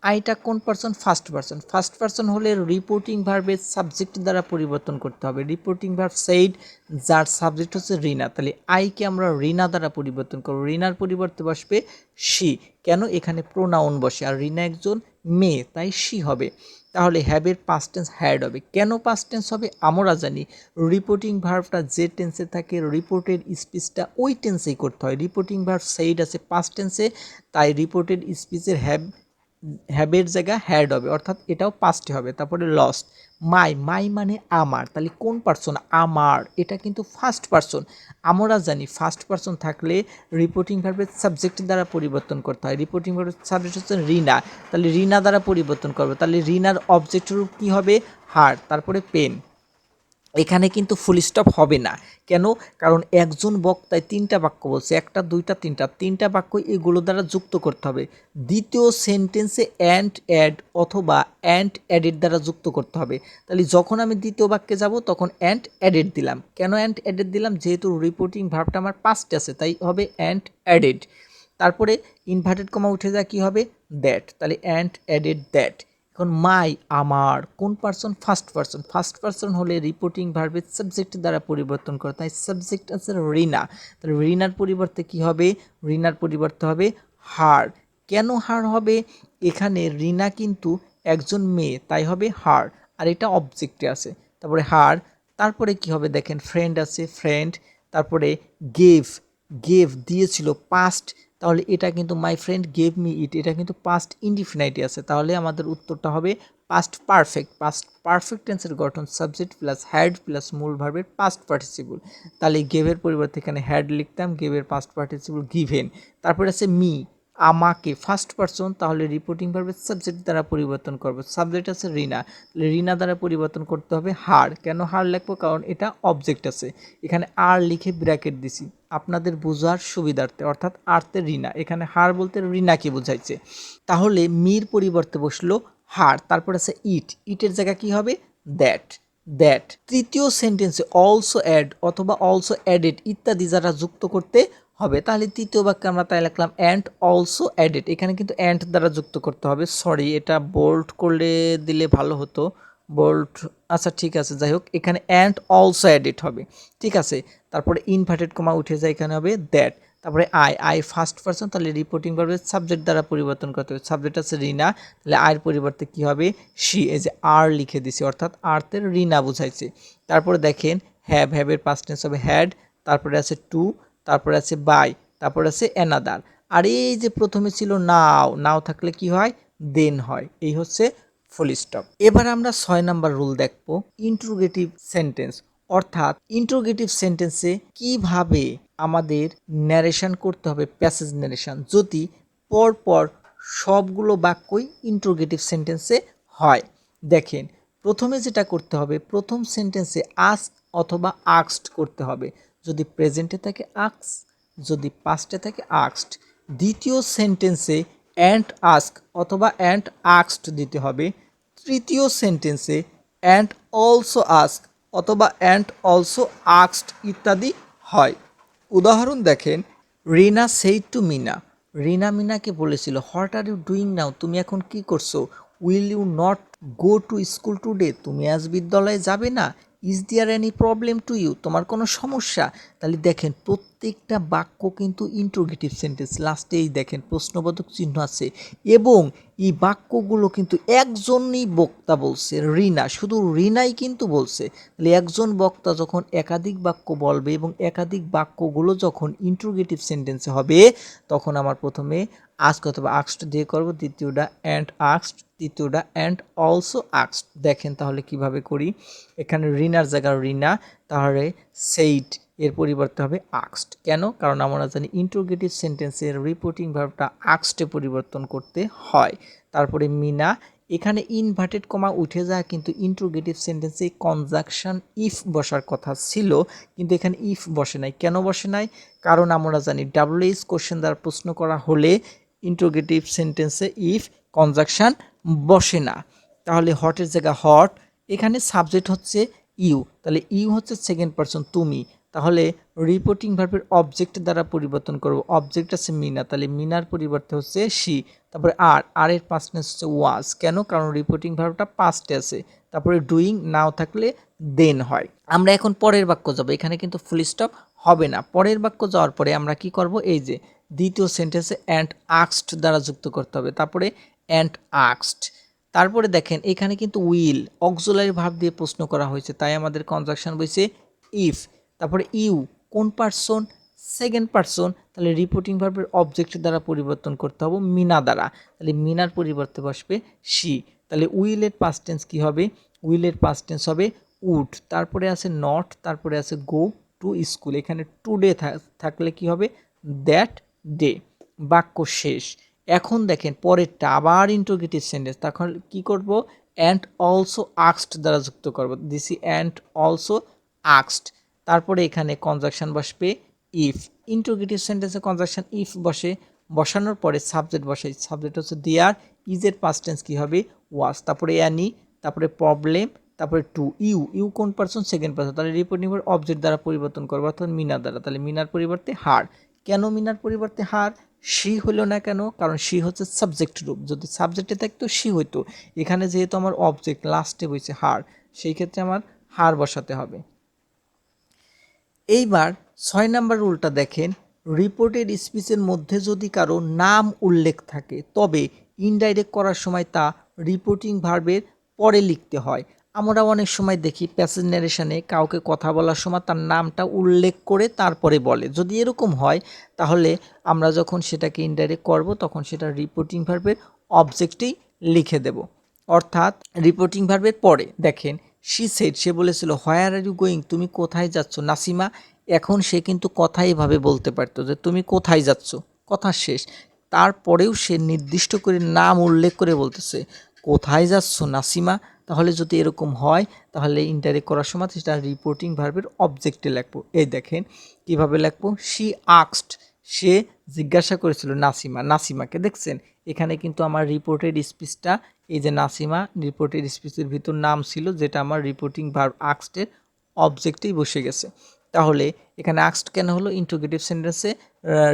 আইটা কোন পারসন? ফার্স্ট পারসন হলে রিপোর্টিং ভার্বের সাবজেক্ট দ্বারা পরিবর্তন করতে হবে। রিপোর্টিং ভার্ব সেইড, যার সাবজেক্ট হচ্ছে রিনা, তাহলে আইকে আমরা রিনা দ্বারা পরিবর্তন করব। রিনার পরিবর্তে বসবে শি। কেন? এখানে প্রোনাউন বসে, আর রিনা একজন মে, তাই শি হবে। তাহলে হ্যাভের পাস্ট টেন্স হ্যাড হবে। কেন পাস্ট টেন্স হবে? আমরা জানি রিপোর্টিং ভার্বটা যে টেন্সে থাকে রিপোর্টেড স্পিচটা ওই টেন্সেই করতে হয়। রিপোর্টিং ভার্ব সেইড আছে পাস্ট টেন্সে, তাই রিপোর্টেড স্পিচের হ্যাবের জায়গা হ্যাড হবে, অর্থাৎ এটাও পাস্টে হবে। তারপরে লস্ট, মাই মানে আমার, তাহলে কোন পার্সন? আমার, এটা কিন্তু ফার্স্ট পার্সন। আমরা জানি ফার্স্ট পার্সন থাকলে রিপোর্টিং ভার্বের সাবজেক্ট দ্বারা পরিবর্তন করতে হয়। রিপোর্টিং ভার্বের সাবজেক্ট হচ্ছে রিনা, তাহলে রিনা দ্বারা পরিবর্তন করবে, তাহলে রিনার অবজেক্টের রূপ কী হবে? হার। তারপরে পেন, এখানে কিন্তু ফুল স্টপ হবে না। কেন? কারণ একজন বক্তায় 3টা বাক্য বলছে, 1টা 2টা 3টা বাক্য এগুলো দ্বারা যুক্ত করতে হবে। দ্বিতীয় সেন্টেন্সে অ্যান্ড অ্যাড অথবা অ্যান্ড অ্যাডেড দ্বারা যুক্ত করতে হবে। তাহলে যখন আমি দ্বিতীয় বাক্যে যাব তখন অ্যান্ড অ্যাডেড দিলাম। কেন অ্যান্ড অ্যাডেড দিলাম? যেহেতু রিপোর্টিং ভার্বটা আমার পাস্টে আছে, তাই হবে অ্যান্ড অ্যাডেড। তারপরে ইনভার্টেড কমা উঠে যায়, কী হবে? দ্যাট, তাহলে অ্যান্ড অ্যাডেড দ্যাট। এখন মাই আমার, কোন person? First person. First person হলে রিপোর্টিং ভার্বের সাবজেক্ট দ্বারা পরিবর্তন করে, তাই সাবজেক্ট আছে রিনা, তাহলে রিনার পরিবর্তে কি হবে? রিনার পরিবর্তে হবে হার। কেন হার হবে? এখানে রিনা কিন্তু একজন মেয়ে, তাই হবে হার, আর এটা অবজেক্টে আছে। তারপরে হার, তারপরে কি হবে দেখেন, ফ্রেন্ড আছে ফ্রেন্ড, তারপরে গেভ, গেভ দিয়েছিল পাস্ট, তাহলে এটা কিন্তু মাই ফ্রেন্ড গেভ মি ইট, এটা কিন্তু পাস্ট ইনডিফিনাইটে আছে, তাহলে আমাদের উত্তরটা হবে পাস্ট পারফেক্ট। পাস্ট পারফেক্ট টেন্সের গঠন সাবজেক্ট প্লাস হ্যাড প্লাস মূল ভার্বের পাস্ট পার্টিসিপল, তাহলে গেভের পরিবর্তে এখানে হ্যাড লিখতাম, গেভের পাস্ট পার্টিসিপল গিভেন। তারপরে আছে মি, আমাকে, ফার্স্ট পার্সন, তাহলে রিপোর্টিং ভার্বের সাবজেক্ট দ্বারা পরিবর্তন করবো, সাবজেক্ট আছে রিনা, তাহলে রিনা দ্বারা পরিবর্তন করতে হবে হার। কেন হার লিখবো? কারণ এটা অবজেক্ট আছে, এখানে আর লিখে ব্র্যাকেট দিছি আপনাদের বোঝার সুবিধার্থে, অর্থাৎ আর্তে রিনা, এখানে হার বলতে রিনাকে বোঝাইছে। তাহলে মির পরিবর্তে বসলো হার। তারপর আছে ইট, ইটের জায়গা কি হবে? That, that. তৃতীয় সেন্টেন্সে অলসো অ্যাড অথবা অলসো অ্যাডেড ইত্যাদি যারা যুক্ত করতে হবে, তাহলে তৃতীয় বাক্যে আমরা তাই লিখলাম অ্যান্ড অলসো অ্যাডেড, এখানে কিন্তু অ্যান্ড দ্বারা যুক্ত করতে হবে। সরি, এটা বোল্ড করলে দিলে ভালো হতো, বোল্ড, আচ্ছা ঠিক আছে, যাই হোক, এখানে অ্যান্ড অলসো অ্যাডেড হবে, ঠিক আছে। তারপরে ইনভার্টেড কমা উঠে যায়, এখানে হবে দ্যাট। তারপরে আই ফার্স্ট পার্সন, তাহলে রিপোর্টিং ভার্বের সাবজেক্ট দ্বারা পরিবর্তন করতে হবে, সাবজেক্ট আছে রিনা, তাহলে আয়ের পরিবর্তে কি হবে? শি, এই যে আর লিখে দিছি, অর্থাৎ আর্থের রিনা বুঝাইছে। তারপরে দেখেন হ্যাভের পাস্ট টেন্স হবে হ্যাড, তারপরে আছে টু, তারপরে আছে বাই, তারপরে আছে অ্যানাদার। আর এই যে প্রথমে ছিল নাও, নাও থাকলে কি হয়? দেন হয়। এই হচ্ছে ফুল স্টপ। এবার আমরা 6 নাম্বার রুল দেখব, ইন্ট্রোগেটিভ সেন্টেন্স, অর্থাৎ ইন্ট্রোগেটিভ সেন্টেন্সে কিভাবে আমাদের ন্যারেশন করতে হবে, প্যাসেজ ন্যারেশন, যদি পরপর সবগুলো বাক্যই ইন্ট্রোগেটিভ সেন্টেন্সে হয়। দেখেন প্রথমে যেটা করতে হবে, প্রথম সেন্টেন্সে আস্ক অথবা আক্সড করতে হবে, যদি প্রেজেন্টে থাকে আক্স, যদি পাস্টে থাকে আক্সড। দ্বিতীয় সেন্টেন্সে অ্যান্ড আস্ক অথবা অ্যান্ড আক্সড দিতে হবে। তৃতীয় সেন্টেন্সে অ্যান্ড অলসো আস্ক অথবা অ্যান্ড অলসো আক্সড ইত্যাদি হয়। উদাহরণ দেখেন, রিনা সেইড টু মিনা, রিনা মিনাকে বলেছিল what are you doing now, তুমি এখন কি করছো? Will you not go to school today, তুমি আজ বিদ্যালয়ে যাবে না? Is there any problem to you, তোমার কোনো সমস্যা? তাহলে দেখেন প্রত্যেকটা বাক্য কিন্তু ইন্ট্রোগেটিভ সেন্টেন্স, লাস্টেই দেখেন প্রশ্নবোধক চিহ্ন আছে, এবং এই বাক্যগুলো কিন্তু একজনই বক্তা বলছে, রিনা, শুধু রিনাই কিন্তু বলছে। তাহলে একজন বক্তা যখন একাধিক বাক্য বলবে এবং একাধিক বাক্যগুলো যখন ইন্ট্রোগেটিভ সেন্টেন্সে হবে, তখন আমার প্রথমে আস্ক অথবা আক্সড দিয়ে করব, দ্বিতীয়টা অ্যান্ড আক্সড, তৃতীয়টা অ্যান্ড অলসো আক্সড। দেখেন তাহলে কিভাবে করি, এখানে রিনার জায়গায় রিনা, তাহলে সেইড এর পরিবর্তে হবে আক্সড। কেন? কারণ আমরা জানি ইন্ট্রোগেটিভ সেন্টেন্সের রিপোর্টিং ভার্বটা আক্সডে পরিবর্তন করতে হয়। তারপরে মিনা, এখানে ইনভার্টেড কমা উঠে যায়, কিন্তু ইন্ট্রোগেটিভ সেন্টেন্সে কনজাংশন ইফ বসার কথা ছিল, কিন্তু এখানে ইফ বসে নাই। কেন বসে নাই? কারণ আমরা জানি ডাব্লিউএইচ কোশ্চেন দ্বারা প্রশ্ন করা হলে ইন্ট্রোগেটিভ সেন্টেন্সে ইফ কনজাংশন বসে না। তাহলে হটের জায়গা হট, এখানে সাবজেক্ট হচ্ছে ইউ, তাহলে ইউ হচ্ছে সেকেন্ড পারসন তুমি, তাহলে রিপোর্টিং ভার্বের অবজেক্ট দ্বারা পরিবর্তন করব, অবজেক্ট আছে মিনা, তাহলে মিনার পরিবর্তে হচ্ছে শি। তারপরে আর এর পাস্ট টেন্স হচ্ছে ওয়াজ। কেন? কারণ রিপোর্টিং ভার্বটা পাস্টে আছে। তারপরে ডুইং নাও থাকলে দেন হয়। আমরা এখন পরের বাক্য যাব, এখানে কিন্তু ফুল স্টপ হবে না। পরের বাক্য যাওয়ার পরে আমরা কি করব, এই যে দ্বিতীয় সেন্টেন্সে অ্যান্ড আক্সড দ্বারা যুক্ত করতে হবে, তারপরে অ্যান্ড আস্কড। তারপরে দেখেন এখানে কিন্তু উইল অক্সিলারি ভার্ব দিয়ে প্রশ্ন করা হয়েছে, তাই আমাদের কনজাংশন বলছে ইফ। তারপরে ইউ কোন পার্সন, সেকেন্ড পার্সন, তাহলে রিপোর্টিং ভার্বের অবজেক্ট দ্বারা পরিবর্তন করতে হবে মিনা দ্বারা, তাহলে মিনার পরিবর্তে বসবে শি। তাহলে উইলের পাস্ট টেন্স কী হবে, উইলের পাস্ট টেন্স হবে উড। তারপরে আছে নট, তারপরে আছে গো টু স্কুল, এখানে টুডে থাকলে কি হবে দ্যাট ডে। বাক্য শেষ। এখন দেখেন পরেরটা আবার ইন্টারোগেটিভ সেন্টেন্স, তখন কি করব অ্যান্ড অলসো আস্কড দ্বারা যুক্ত করব, দিস অ্যান্ড অলসো আস্কড। তারপরে এখানে কনজাংশন বসবে ইফ। ইন্টারোগেটিভ সেন্টেন্সে কনজাংশন ইফ বসে, বসানোর পরে সাবজেক্ট বসে, সাবজেক্ট হচ্ছে দেয়ার, ইজের পাস্ট টেন্স কী হবে ওয়াজ, তারপরে অ্যানি, তারপরে প্রবলেম, তারপরে টু। ইউ ইউ কোন পার্সন, সেকেন্ড পার্সন, তাহলে রিপোর্টিং ভার্ব অবজেক্ট দ্বারা পরিবর্তন করবো অর্থাৎ মিনার দ্বারা, তাহলে মিনার পরিবর্তে হার। কেন মিনার পরিবর্তে হার, শি হলো না কেন, কারণ শি হচ্ছে সাবজেক্ট রূপ, যদি সাবজেক্টে থাকতো শি হইতো, এখানে যেহেতু আমার অবজেক্ট লাস্টে বসে হার, সেই ক্ষেত্রে আমার হার বসাতে হবে। এইবার 6 নাম্বার রুলটা দেখেন, রিপোর্টেড স্পিচের মধ্যে যদি কারো নাম উল্লেখ থাকে তবে ইনডাইরেক্ট করার সময় তা রিপোর্টিং ভার্বের পরে লিখতে হয়। আমরা অনেক সময় দেখি প্যাসেজ ন্যারেশনে কাউকে কথা বলার সময় তার নামটা উল্লেখ করে তারপরে বলে, যদি এরকম হয় তাহলে আমরা যখন সেটাকে ইনডাইরেক্ট করব তখন সেটা রিপোর্টিং ভার্বের অবজেক্টেই লিখে দেব, অর্থাৎ রিপোর্টিং ভার্বের পরে। দেখেন শি সেড, সে বলেছিল হোয়ার আর ইউ গোয়িং, তুমি কোথায় যাচ্ছ নাসিমা। এখন সে কিন্তু কথা এভাবে বলতে পারতো যে তুমি কোথায় যাচ্ছ, কথা শেষ। তারপরেও সে নির্দিষ্ট করে নাম উল্লেখ করে বলতেছে কোথায় যাচ্ছ নাসিমা। তাহলে যদি এরকম হয় তাহলে ইনডাইরেক্ট করার সময় সেটা রিপোর্টিং ভার্বের অবজেক্টে লিখবো। এই দেখেন কিভাবে লিখবো, শি আস্কড, সে জিজ্ঞাসা করেছিল নাসিমা, নাসিমাকে দেখছেন এখানে কিন্তু আমার রিপোর্টেড স্পিচটা, এই যে নাসিমা রিপোর্টেড স্পিচের ভিতর নাম ছিল যেটা আমার রিপোর্টিং ভার্ব আস্কডের অবজেক্টেই বসে গেছে। তাহলে এখানে আস্কড কেন হলো, ইন্টারোগেটিভ সেন্টেন্সে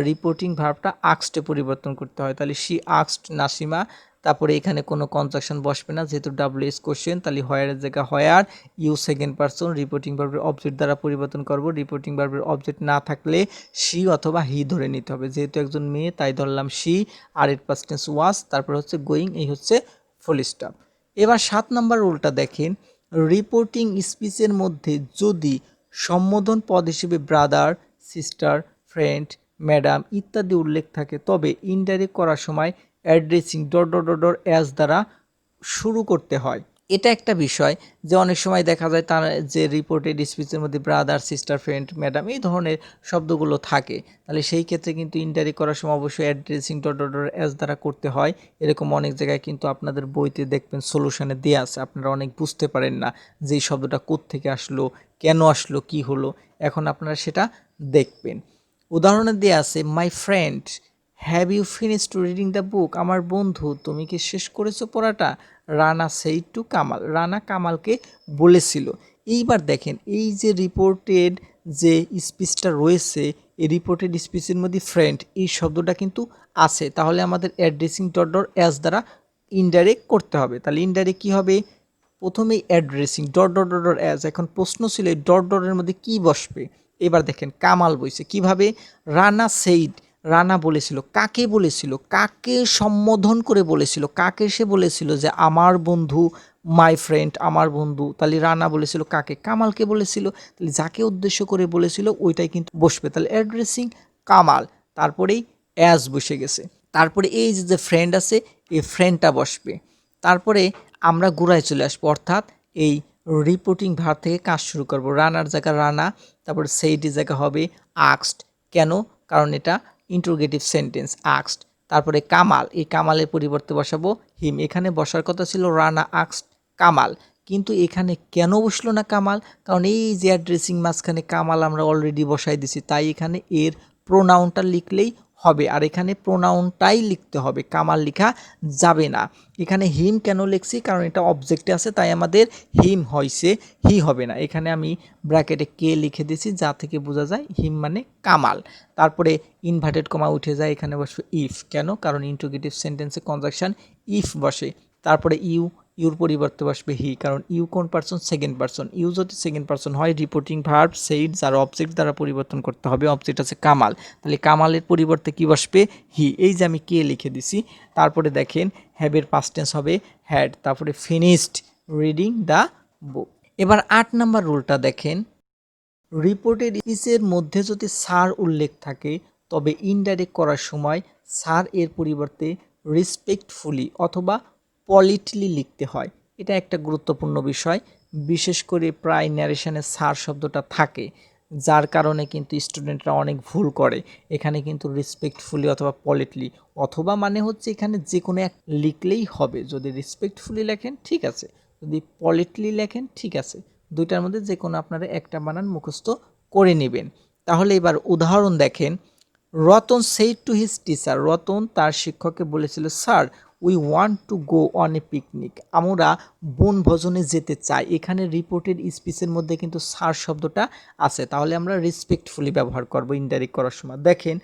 রিপোর্টিং ভার্বটা আস্কডে পরিবর্তন করতে হয়, তাহলে শি আস্কড নাসিমা। তারপরে এখানে কোনো কনজাংশন বসবে না যেহেতু ডাব্লিউএস কোশ্চেন, তাহলে হোয়ারের জায়গা হোয়ার, ইউ সেকেন্ড পারসন, রিপোর্টিং ভার্বের অবজেক্ট দ্বারা পরিবর্তন করব। রিপোর্টিং ভার্বের অবজেক্ট না থাকলে শি অথবা হি ধরে নিতে হবে, যেহেতু একজন মেয়ে তাই ধরলাম শি, আর এর পাস্ট টেন্স ওয়াজ, তারপর হচ্ছে গোয়িং, এই হচ্ছে ফুল স্টপ। এবার 7 নাম্বার রুলটা দেখেন, রিপোর্টিং স্পিচের মধ্যে যদি সম্বোধন পদ হিসেবে ব্রাদার, সিস্টার, ফ্রেন্ড, ম্যাডাম ইত্যাদি উল্লেখ থাকে তবে ইনডাইরেক্ট করার সময় addressing dot dot dot dot as দ্বারা শুরু করতে হয়। এটা একটা বিষয় যে অনেক সময় দেখা যায় তার যে রিপোর্টেড স্পিচের মধ্যে ব্রাদার, সিস্টার, ফ্রেন্ড, ম্যাডাম এই ধরনের শব্দগুলো থাকে, তাহলে সেই ক্ষেত্রে কিন্তু ইনডাইরেক্ট করার সময় অবশ্যই addressing dot dot dot as দ্বারা করতে হয়। এরকম অনেক জায়গায় কিন্তু আপনাদের বইতে দেখবেন সলিউশনে দেওয়া আছে, আপনারা অনেক বুঝতে পারেন না যে এই শব্দটা কোত্থেকে আসলো, কেন আসলো, কি হলো, এখন আপনারা সেটা দেখবেন। উদাহরণে দেওয়া আছে my friend have you finished reading the book, আমার বন্ধু তুমি কি শেষ করেছো পড়াটা। রানা সেইড টু কামাল, রানা কামালকে বলেছিল। এইবার দেখেন এই যে রিপোর্টেড যে স্পিচটা রয়েছে এই রিপোর্টেড স্পিচের মধ্যে ফ্রেন্ড এই শব্দটা কিন্তু আছে, তাহলে আমাদের অ্যাড্রেসিং ডট ডট অ্যাজ দ্বারা ইনডাইরেক্ট করতে হবে। তাহলে ইনডাইরেক্ট কী হবে, প্রথমেই addressing dot dot dot dot as, এখন প্রশ্ন ছিল এই ডট ডটের মধ্যে কী বসবে। এবার দেখেন কামাল বইছে কিভাবে, রানা সেইড, রানা বলেছিল, কাকে বলেছিল, কাকে সম্বোধন করে বলেছিল, কাকে সে বলেছিল যে আমার বন্ধু, মাই ফ্রেন্ড আমার বন্ধু, তাহলে রানা বলেছিল কাকে, কামালকে বলেছিল, তাহলে যাকে উদ্দেশ্য করে বলেছিল ওইটাই কিন্তু বসবে, তাহলে অ্যাড্রেসিং কামাল, তারপরেই অ্যাজ বসে গেছে। তারপরে এই যে ফ্রেন্ড আছে এই ফ্রেন্ডটা বসবে, তারপরে আমরা গোড়ায় চলে আসবো, অর্থাৎ এই রিপোর্টিং ভার্ব থেকে কাজ শুরু করব। রানার জায়গা রানা, তারপরে সেইটির জায়গা হবে আস্কড, কেন, কারণ এটা ইন্টারোগেটিভ সেন্টেন্স আস্কড। তারপরে কামাল, এই কামালের পরিবর্তে বসাবো হিম, এখানে বসার কথা ছিল রানা আস্কড কামাল, কিন্তু এখানে কেন বসলো না কামাল, কারণ এই যে অ্যাড্রেসিং মাঝখানে কামাল আমরা অলরেডি বসাই দিছি, তাই এখানে এর প্রোনাউনটা লিখলেই হবে, আর এখানে প্রোনাউনটাই লিখতে হবে, কামাল লেখা যাবে না। এখানে হিম কেন লিখছি, কারণ এটা অবজেক্টে আছে তাই আমাদের হিম হয়েছে, হি হবে না। এখানে আমি ব্র্যাকেটে কে লিখে দিয়েছি যা থেকে বোঝা যায় হিম মানে কামাল। তারপরে ইনভার্টেড কমা উঠে যায়, এখানে বসবে ইফ, কেন, কারণ ইন্টারোগেটিভ সেন্টেন্সে কনজাংশন ইফ বসে। তারপরে ইউ, ইউর পরিবর্তে বসবে হি, কারণ ইউ কোন পার্সন? Second person. ইউ যদি সেকেন্ড পার্সন হয় রিপোর্টিং ভার্ব সেইড আর অবজেক্ট দ্বারা পরিবর্তন করতে হবে। অবজেক্ট আছে কামাল, তাহলে কামালের পরিবর্তে কি বসবে? হি। এই যে আমি কে লিখে দিছি। তারপরে দেখেন হ্যাভের পাস্ট টেন্স হবে হ্যাড, তারপরে ফিনিশড রিডিং দ্য বুক। এবার 8 নাম্বার রুলটা দেখেন, রিপোর্টেড স্পিচের মধ্যে যদি স্যার উল্লেখ থাকে তবে ইনডাইরেক্ট করার সময় স্যার এর পরিবর্তে রেসপেক্টফুলি অথবা পলিটলি লিখতে হয়। এটা একটা গুরুত্বপূর্ণ বিষয়, বিশেষ করে প্রায় ন্যারেশনে স্যার শব্দটা থাকে, যার কারণে কিন্তু স্টুডেন্টরা অনেক ভুল করে। এখানে কিন্তু রেসপেক্টফুলি অথবা পলিটলি অথবা মানে হচ্ছে এখানে যে কোনো এক লিখলেই হবে। যদি রেসপেক্টফুলি লেখেন ঠিক আছে, যদি পলিটলি লেখেন ঠিক আছে, দুইটার মধ্যে যে কোনো আপনারা একটা বানান মুখস্থ করে নেবেন। তাহলে এবার উদাহরণ দেখেন, Ratan said to his teacher, Ratan তার শিক্ষককে বলেছিল, sir we want to go on a picnic, আমরা বনভোজনে যেতে চাই। এখানে রিপোর্টেড স্পিচের মধ্যে কিন্তু স্যার শব্দটা আছে, তাহলে আমরা রেসপেক্টফুলি ব্যবহার করব ইনডাইরেক্ট করার সময়। দেখেন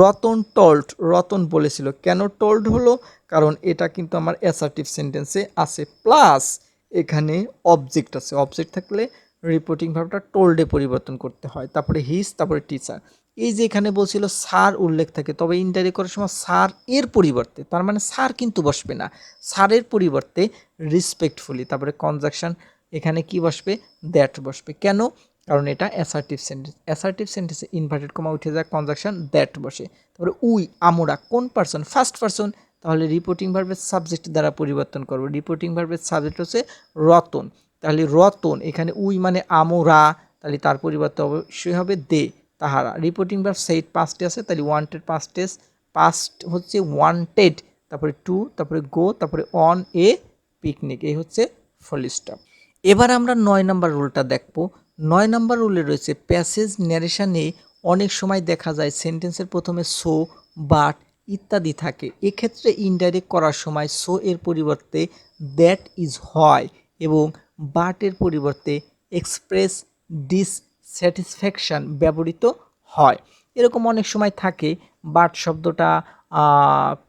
রতন টোল্ড, রতন বলেছিল, কেন টোল্ড হলো? কারণ এটা কিন্তু আমার অ্যাসার্টিভ সেন্টেন্সে আছে, প্লাস এখানে অবজেক্ট আছে, অবজেক্ট থাকলে রিপোর্টিং ভার্বটা টোল্ডে পরিবর্তন করতে হয়। তারপরে হিজ, তারপরে টিচার। এই যে এখানে বলছিল স্যার উল্লেখ থাকে, তবে ইনডাইরেক্ট করার সময় স্যার এর পরিবর্তে, তার মানে স্যার কিন্তু বসবে না, স্যারের পরিবর্তে রেসপেক্টফুলি, তারপরে কনজাকশন এখানে কি বসবে? দ্যাট বসবে। কেন? কারণ এটা অ্যাসার্টিভ সেন্টেন্স, অ্যাসার্টিভ সেন্টেন্সে ইনভার্টেড কমা উঠে যায়, কনজাকশন দ্যাট বসে। তারপরে উই, আমরা, কোন পার্সন? ফার্স্ট পার্সন, তাহলে রিপোর্টিং ভার্বের সাবজেক্ট দ্বারা পরিবর্তন করব। রিপোর্টিং ভার্বের সাবজেক্ট হচ্ছে রতন, তাহলে রতন, এখানে উই মানে আমরা, তাহলে তার পরিবর্তে অবশ্যই হবে দে, তাহারা। রিপোর্টিং ভার্ব সেইড পাস্টে আছে, তাহলে ওয়ান্টেড পাস্ট হচ্ছে ওয়ান্টেড, তারপরে টু, তারপরে গো, তারপরে অন এ পিকনিক, এই হচ্ছে ফুল স্টপ। এবার আমরা 9 নম্বর রুলটা দেখব। 9 নম্বর রুলে রয়েছে প্যাসেজ ন্যারেশনে অনেক সময় দেখা যায় সেন্টেন্সের প্রথমে সো, বাট ইত্যাদি থাকে। এক্ষেত্রে ইনডাইরেক্ট করার সময় সো এর পরিবর্তে দ্যাট ইজ হয় এবং বাট এর পরিবর্তে এক্সপ্রেস ডিসস্যাটিসফ্যাকশন ব্যবহৃত হয়। এরকম অনেক সময় থাকে, বাট শব্দটা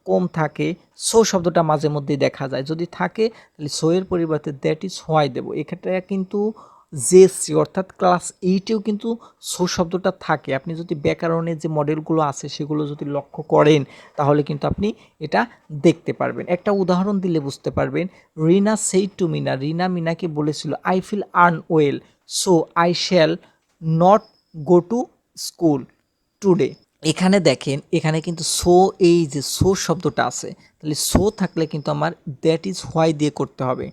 কম থাকে, সো শব্দটা মাঝে মধ্যেই দেখা যায়। যদি থাকে তাহলে সো এর পরিবর্তে দ্যাট ইজ হোয়াই দেবো। এক্ষেত্রে কিন্তু জেএসসি অর্থাৎ ক্লাস 8এও কিন্তু সো শব্দটা থাকে। আপনি যদি ব্যাকরণের যে মডেলগুলো আছে সেগুলো যদি লক্ষ্য করেন তাহলে কিন্তু আপনি এটা দেখতে পারবেন। একটা উদাহরণ দিলে বুঝতে পারবেন। রিনা সেইড টু মিনা, রিনা মিনাকে বলেছিল, I feel unwell so I shall not go to school today. এখানে দেখেন, এখানে কিন্তু সো, এই যে সো শব্দটা আছে, তাহলে সো থাকলে কিন্তু আমার দ্যাট ইজ হোয়াই দিয়ে করতে হবে।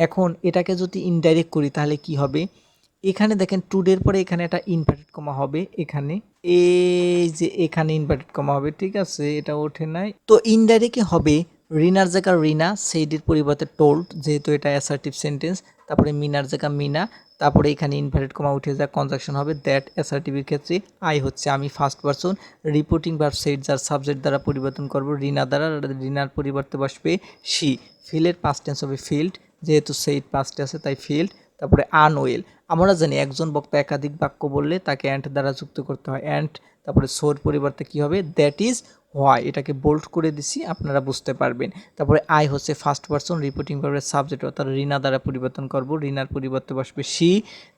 এখন এটাকে যদি ইনডাইরেক্ট করি তাহলে কি হবে? এখানে দেখেন টুডের পরে এখানে একটা ইনভার্টেড কমা হবে, এখানে এই যে এখানে ইনভার্টেড কমা হবে, ঠিক আছে, এটা ওঠে নাই। তো ইনডাইরেক্টে হবে রিনার জায়গা রিনা, সেইডের পরিবর্তে টোল্ড, যেহেতু এটা অ্যাসার্টিভ সেন্টেন্স, তারপরে মিনার জায়গা মিনা, তারপরে এখানে ইনভার্টেড কমা উঠে যায়, কনজাকশন হবে দ্যাট। অ্যাসার্টিভের ক্ষেত্রে আই হচ্ছে আমি, first person, reporting verb said যার সাবজেক্ট দ্বারা পরিবর্তন করব রিনা দ্বারা, রিনার পরিবর্তে বসবে শি। ফিলের পাস্ট টেন্স হবে ফিল্ড, যেহেতু সেইড পাস্টে আছে তাই ফিল্ড। তারপরে আনওয়েল, আমরা জানি একজন বক্তা একাধিক বাক্য বললে তাকে অ্যান্ড দ্বারা যুক্ত করতে হয়, অ্যান্ড। তারপরে সোর পরিবর্তে কি হবে? দ্যাট ইজ হোয়াই, এটাকে বোল্ড করে দিছি, আপনারা বুঝতে পারবেন। তারপরে আই হচ্ছে ফার্স্ট পারসন, রিপোর্টিং ভার্বের সাবজেক্ট অর্থাৎ রিনা দ্বারা পরিবর্তন করব, রিনার পরিবর্তে বসবে শি,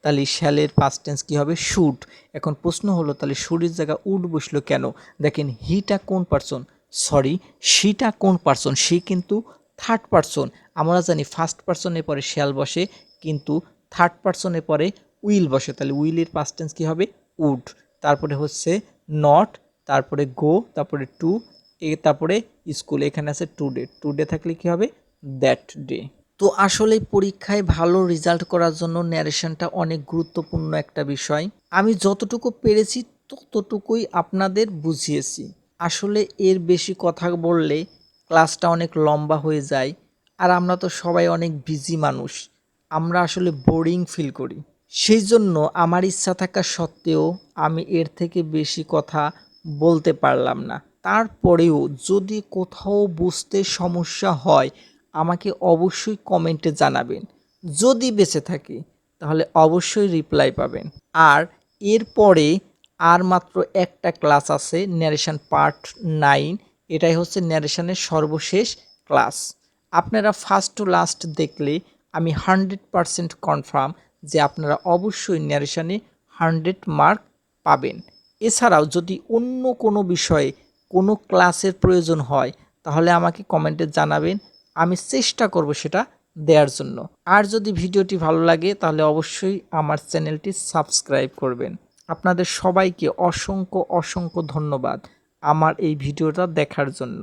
তাহলে শ্যালের পাস্ট টেন্স কি হবে? শুড। এখন প্রশ্ন হলো তাহলে শুডের জায়গায় উড বসলো কেন? দেখেন হিটা কোন পারসন, সরি শিটা কোন পারসন? শি কিন্তু থার্ড পারসন। আমরা জানি ফার্স্ট পারসনের পরে শ্যাল বসে, কিন্তু থার্ড পারসনের পরে উইল বসে, তাহলে উইলের পাস্ট টেন্স কী হবে? উড। তারপরে হচ্ছে নট, তারপরে গো, তারপরে টু, তারপরে স্কুল, এখানে আছে টুডে, টুডে থাকলে কী হবে? That day. তো আসলে পরীক্ষায় ভালো রেজাল্ট করার জন্য ন্যারেশনটা অনেক গুরুত্বপূর্ণ একটা বিষয়। আমি যতটুকু পেরেছি ততটুকুই আপনাদের বুঝিয়েছি। আসলে এর বেশি কথা বললে ক্লাসটা অনেক লম্বা হয়ে যায়, আর আমরা তো সবাই অনেক বিজি মানুষ, আমরা আসলে বোরিং ফিল করি। সেই জন্য আমার ইচ্ছা থাকা সত্ত্বেও আমি এর থেকে বেশি কথা বলতে পারলাম না। তারপরেও যদি কোথাও বুঝতে সমস্যা হয় আমাকে অবশ্যই কমেন্টে জানাবেন। যদি বেঁচে থাকি তাহলে অবশ্যই রিপ্লাই পাবেন। আর এরপরে আর মাত্র একটা ক্লাস আছে, ন্যারেশন পার্ট 9, এটাই হচ্ছে ন্যারেশনের সর্বশেষ ক্লাস। আপনারা ফার্স্ট টু লাস্ট দেখলে আমি 100% কনফার্ম যে আপনারা অবশ্যই ন্যারেশনে 100 মার্ক পাবেন। এছাড়াও যদি অন্য কোনো বিষয়ে কোনো ক্লাসের প্রয়োজন হয় তাহলে আমাকে কমেন্টে জানাবেন, আমি চেষ্টা করব সেটা দেওয়ার জন্য। আর যদি ভিডিওটি ভালো লাগে তাহলে অবশ্যই আমার চ্যানেলটি সাবস্ক্রাইব করবেন। আপনাদের সবাইকে অসংখ্য ধন্যবাদ আমার এই ভিডিওটা দেখার জন্য।